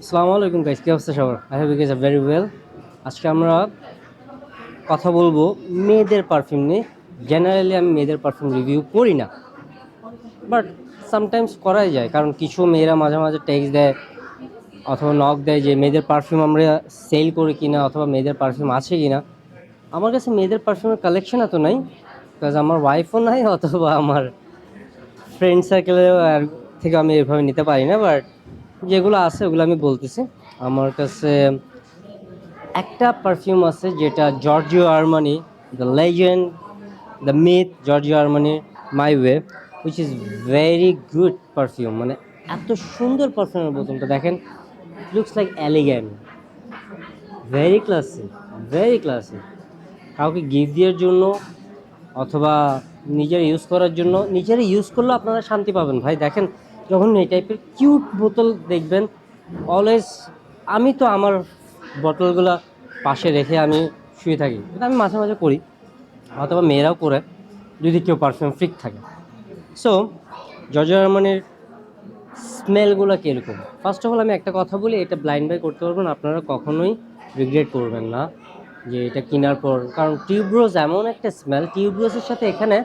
আসসালামু আলাইকুম গাইস, কি অবস্থা সবার? I hope you guys are very well. আজকে আমরা কথা বলবো মেয়েদের পারফিউম নিয়ে। জেনারেলি আমি মেয়েদের পারফিউম রিভিউ করি না, বাট সামটাইমস করাই যায়, কারণ কিছু মেয়েরা মাঝে মাঝে টেক্সট দেয় অথবা নক দেয় যে মেয়েদের পারফিউম আমরা সেল করি কিনা অথবা মেয়েদের পারফিউম আছে কিনা। আমার কাছে মেয়েদের পারফিউমের কালেকশন এত নাই, বিকজ আমার ওয়াইফও নাই অথবা আমার ফ্রেন্ড সার্কেলের থেকে আমি এভাবে নিতে পারি না। বাট যেগুলো আছে ওগুলো আমি বলতেছি। আমার কাছে একটা পারফিউম আছে যেটা Giorgio Armani, the legend, the myth Giorgio Armani my way, which is very good perfume. মানে এত সুন্দর পারফিউমের বোতলটা দেখেন, looks like elegant, very classy, very classy. কাউকে গিফট দেওয়ার জন্য অথবা নিজের ইউজ করার জন্য, নিজের ইউজ করলেও আপনারা শান্তি পাবেন ভাই। দেখেন, যখন এই টাইপের কিউট বোতল দেখবেন, অলওয়েজ আমি তো আমার বোতলগুলো পাশে রেখে আমি শুয়ে থাকি, এটা আমি মাঝে মাঝে করি, অথবা মেয়েরাও করে যদি কেউ পারফিউম ফ্রিক থাকে। সো জর্জিও আরমানির স্মেলগুলো কীরকম, ফার্স্ট অফ অল আমি একটা কথা বলি, এটা ব্লাইন্ড বাই করতে পারবেন, আপনারা কখনোই রিগ্রেট করবেন না যে এটা কেনার পর। কারণ টিউবরোজ এমন একটা স্মেল, টিউবরোজের সাথে এখানে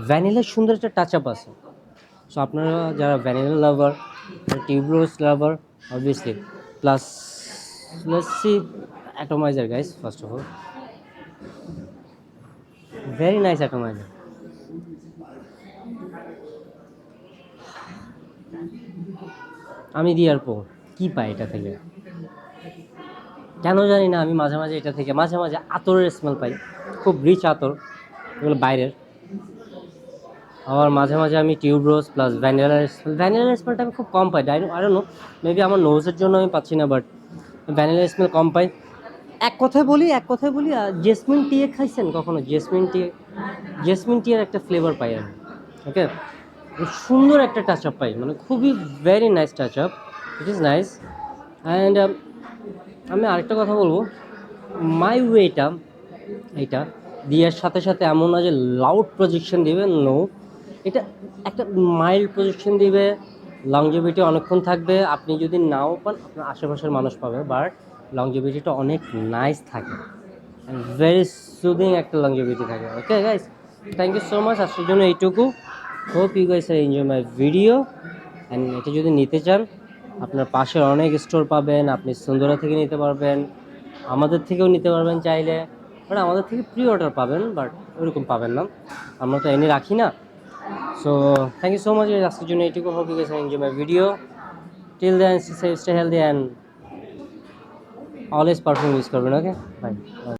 ভ্যানিলার সুন্দর একটা টাচ আপ আছে। সো আপনারা যারা vanilla lover, টিউবরোজ lover, obviously, plus let's see atomiser guys. First of all very nice atomiser. আমি দিয়ার পর কি পাই এটা থেকে কেন জানি না, আমি মাঝে মাঝে এটা থেকে মাঝে মাঝে আতরের স্মেল পাই, খুব রিচ আতর, এগুলো বাইরের। আবার মাঝে মাঝে আমি টিউবরোজ প্লাস ভ্যানিলার স্মেলটা আমি খুব কম পাই। আই ডোন্ট নো, মেবি আমার নোজের জন্য আমি পাচ্ছি না, বাট ভ্যানিলার স্মেল কম পাই। এক কথায় বলি জেসমিন টি খাইছেন কখনো? জেসমিন টিয়ের একটা ফ্লেভার পাই আমি, ওকে, সুন্দর একটা টাচ আপ পাই, মানে খুবই very nice touch up, it is nice. And আমি আরেকটা কথা বলবো, মাই ওয়েটা এটা দিয়ার সাথে সাথে এমন না যে লাউড প্রজেকশন দিবে, নো, এটা একটা মাইল্ড প্রজেকশন দিবে, লংজিভিটি অনেকক্ষণ থাকবে। আপনি যদি নাও পান, আপনার আশেপাশের মানুষ পাবে, বাট লংজিভিটিটা অনেক নাইস থাকে, ভেরি সুদিং একটা লংজিভিটি থাকে। Okay guys, thank you so much, আজকের জন্য এইটুকু। Hope you guys are enjoy my video. And এটা যদি নিতে চান, আপনার পাশের অনেক স্টোর পাবেন, আপনি সুন্দরা থেকে নিতে পারবেন, আমাদের থেকেও নিতে পারবেন চাইলে, বাট আমাদের থেকে প্রি অর্ডার পাবেন, বাট ওরকম পাবেন না, আমরা তো এনে রাখি না। So thank you so much, আজকের জন্য এইটুকু। Hope you guys enjoy my video. Till then stay healthy and always perfume use করবেন। Okay, by.